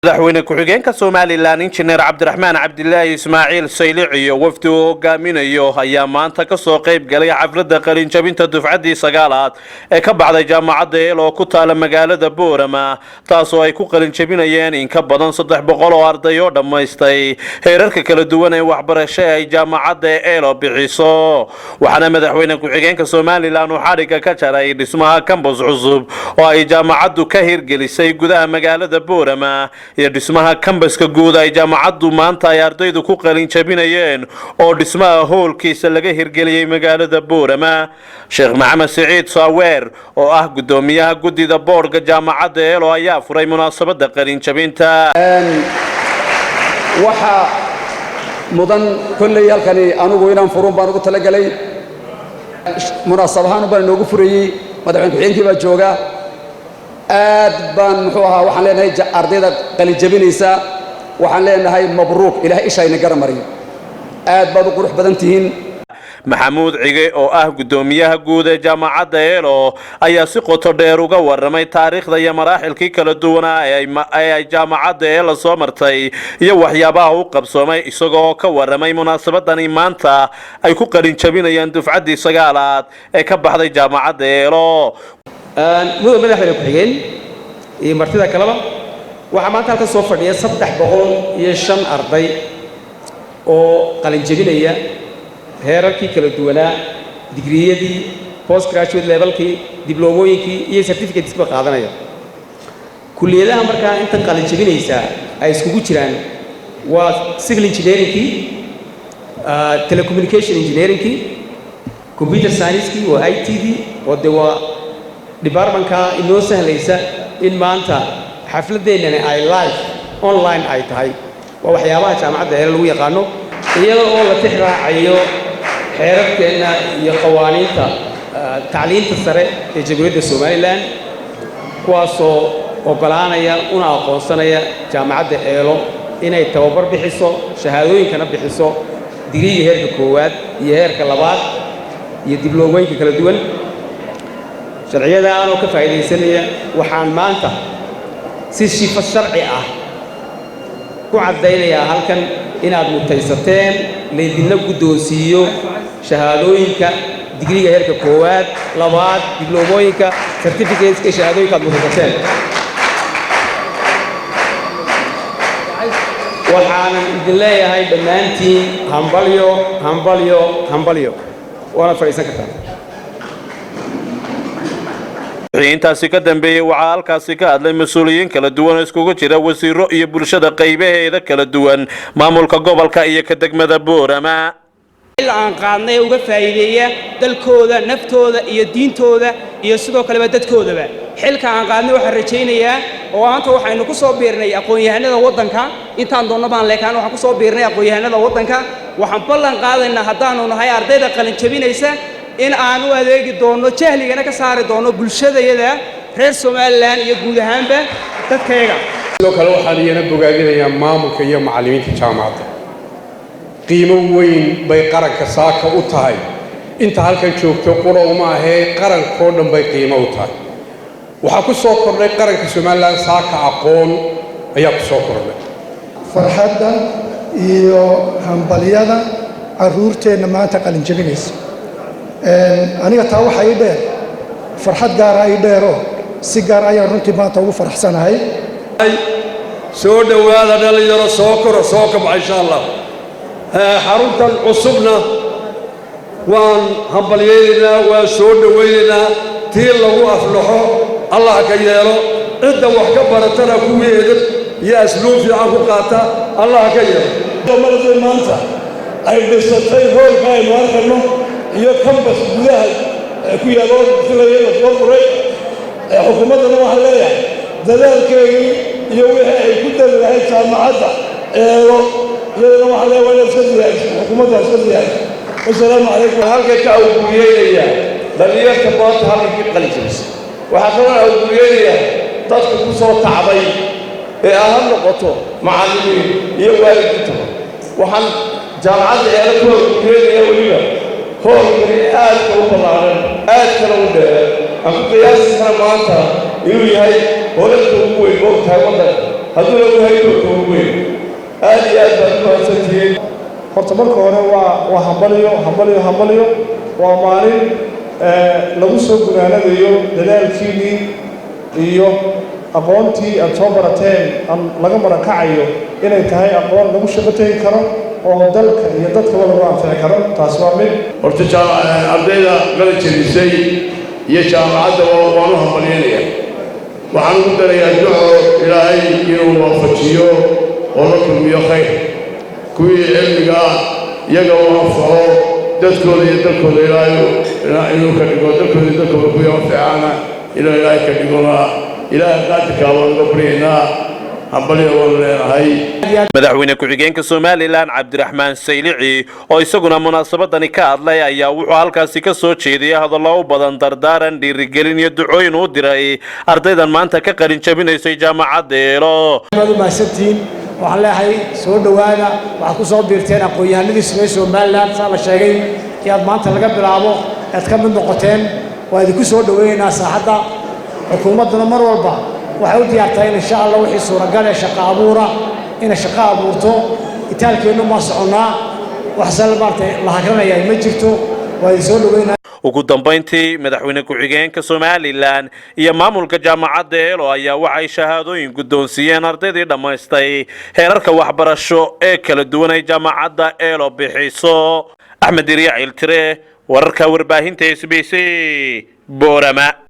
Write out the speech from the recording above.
madaxweyne ku-xigeenka Soomaaliland injineer Cabdiraxmaan Cabdilaahi Ismaaciil Saylici oo wafdi uu hogaaminayo ayaa maanta ka soo qayb galay xafladda qalin jabinta dufcaddii 9aad ee ka baxday jaamacadda Eel oo ku taala magaalada Boorama taasoo ay ku qalin jabinayeen in ka badan 300 oo arday oo dhamaystay heerarka kala duwan ee waxbarasho ay jaamacadda Eel bixiso waxaana madaxweyne ku-xigeenka Soomaaliland uu xariga ka jaray dhismaha campus cusub oo ay jaamacaddu ka hirgelisay gudaha magaalada Boorama iyo dhismaha campuska guud ay jaamacaddu maanta ay ardaydu ku qalin jabinayeen oo dhismaha hoolkiisa laga hirgeliyay magaalada Boorama Sheekh Maxamed Saciid Saaweer oo ah gudoomiyaha gudida boardka jaamacadda Eel ayaa furay munaasabada qalin jabinta waxa mudan kulli halkani anigu inaan furun baan ugu tala galay munaasabahan baan noogu furayay madaxweyne ku-xigeenkii baa jooga aad baan muxuu ahaa waxaan leenahay ardayda qalin jabinaysa waxaan leenahay mabruuk ilaahay ishayna garamariyo aad baad u qurux badan tihiin maxamuud cige oo ah gudoomiyaha guud ee jaamacadda Eel ayaa si qoto dheer uga waramay taariikhda iyo maraaxilkii kala duwan ee ay jaamacadda Eel soo martay iyo waxyaabaha uu qabsoomay isagoo ka waramay munaasabadani maanta ay ku qalin jabinayaan dufcaddii 9aad ee ka baxday jaamacadda Eel muddo madaxweyne ku-xigeen iyo martida kaleba waxa maanta halka soo fadhiya 305 arday oo qalin jabinaya heerarkii kala duwanaa digriyadii postgraduate levelkii diblomooyinkii iyo certificates ba qaadanaya kulliyadaha markaa inta qalin jabinaysa ay iskugu jiraan waa civil engineering telecommunication engineering computer science waa ITD oo waa departmentka inoo sahlaysa in maanta xafladeennana ay live online ay tahay waa waxyaabaha jaamacadda Eel lagu yaqaano iyadoo oo la tixraacayo xeerarkeena iyo qawaaniinta tacliinta sare ee Jamhuuriyadda Soomaaliland kuwaasoo ogolaanaya una aqoonsanaya jaamacadda Eel inay tababar bixiso shahaadooyinkana bixiso digriga heerka koowaad iyo heerka labaad iyo diblomooyinka kala duwan sharciyada aan ka faa'iideysanaya waxaan maanta si shifo sharci ah ku cadeynayaa halkan inaad mutaysateen leedina guddoonsiyo shahaadooyinka digriga heerka koowaad labaad diblomooyinka certificates ka shahaadooyinka aad mutaysateen waxaan idin leeyahay dhammaantiin hambalyo waana fadhiisan kartaa intaasi ka dambeeyay waxa halkaasi ka hadlay mas'uuliyiin kala duwan iskugu jira wasiiro iyo bulshada qaybaheeda kala duwan maamulka gobolka iyo ka degmada Boorama aan qaadnay uga faa'iideeya dalkooda naftooda iyo diintooda iyo sidoo kale dadkoodaba xilka aan qaadnay waxa rajaynayaa oo aanta waxaynu ku soo biirnay aqoon-yahanada wadanka intaan doonno baan leekaan waxa ku soo biirnay aqoon-yahanada wadanka waxaan ballan qaadaynaa hadaanu nahay ardayda qalin jabinaysa in aan u adeegi doono jahligana ka saari doono bulshadayada reer Soomaaliland iyo guud ahaanba dadkayga sidoo kale waxaan iyana bogaadinayaa maamulka iyo macallimiinta jaamacadda qiimo weyn bay qaranka saaka u tahay inta halkan joogto qura uma ahee qarankoo dhan bay qiimo u tahay waxa ku soo kordhay qaranka Soomaaliland saaka aqoon ayaa ku soo kordhay farxadda iyo hambaliyada caruurteena maanta qalin jabinaysa aniga taa waxa ay dheer farxad gaar ah ay dheero si gaar ah ayaan runtii maanta ugu faraxsanahay soo dhawaada dhalinyaro soo koro soo kabca insha Allah xaruntan cusubna waan hambalyeynaa waa soo dhaweynaynaa tii lagu aflaxo Allah ka yeelo cidda wax ka baratana kuweeda iyo asluub fiican ku qaata Allah ka yeelo maanta ay dhisatay hoolka ay markano iyo campus gudaha ku yaalo filayeen soo furay xukuumadda waxa leeyahay dadaalkeedii iyo wixii ay ku dadalahay jaamacadda Eel iyadana waxa leeyahay iska xukuumadda iska diyaar assalaamu alaykum halka ka awgeeyaya dhalinyarta baad halkii qalin jabis waxa kale oo awgeeyaya dadka ku soo tacbay ee aan noqoto macallimiin iyo waalidiinta waxaan jaamacadda Eel ku awgeeyaya waliba هو آل كوبلان آل كلامه أنا قياس كلامه إنه يهاي هو الكلام هو يقول تايوان hadduu lagu haydo weyn aad iyo aad baad u mahadsantihiin. horta marka hore waa hambaliyo waa maalin lagu soo gunaanadayo dadaalkiinii iyo aqoontii aad soo barateen laga marakacayo inay tahay aqoon lagu shaqo tegi karo oo dalka iyo dadkaba lagu anfici karo. taas waa mid. horta ardayda qalin jabisay iyo jaamacadda waan u hambalyeynaya. waxaan ugu darayaa duco ilaahay inuu waafajiyo oo la kulmiyo khayr. kuwii cilmiga iyaga u anfaco dadkooda iyo dalkooda ilaahay inuu ka dhigo dalkooda iyo dalkooda kuwii anficaana inuu ilaahay ka dhigona ilaahay qaadirkaa waan uga baryaynaa. hambalyo waan leenahay. madaxweyne ku-xigeenka Somaliland Cabdiraxmaan Saylici oo isaguna munaasabadani ka hadlay ayaa wuxuu halkaasi ka soo jeediyay hadallo u badan dardaaran dhiirigelin iyo ducooyin u diray ardaydan maanta ka qalin jabinaysay jaamacadda Eelo. mahadsantiin waxaan leeyahay soo dhawaada waxa ku soo biirteen aqoon-yahanadii Somaliland saa la sheegay inaad maanta laga bilaabo aad ka mid noqoteen waa idinku soo dhaweynaynaa saaxadda. xukuumadduna mar walba waxay u diyaartahay insha Allah wixii suuragal ah shaqo abuura in shaqo abuurto itaalkeenu ma soconaa wax salbaartay la hakranaya ma jirto waa soo dhaweynaa. ugu dambeyntii madaxweyne ku-xigeenka Somaliland iyo maamulka jaamacadda Eelo ayaa waxay shahaadooyin guddoonsiiyeen ardaydii dhamaystay heerarka waxbarasho ee kala duwan ee jaamacadda Eelo bixiso. Axmed Riyaacil Tire wararka warbaahinta SBC Boorama.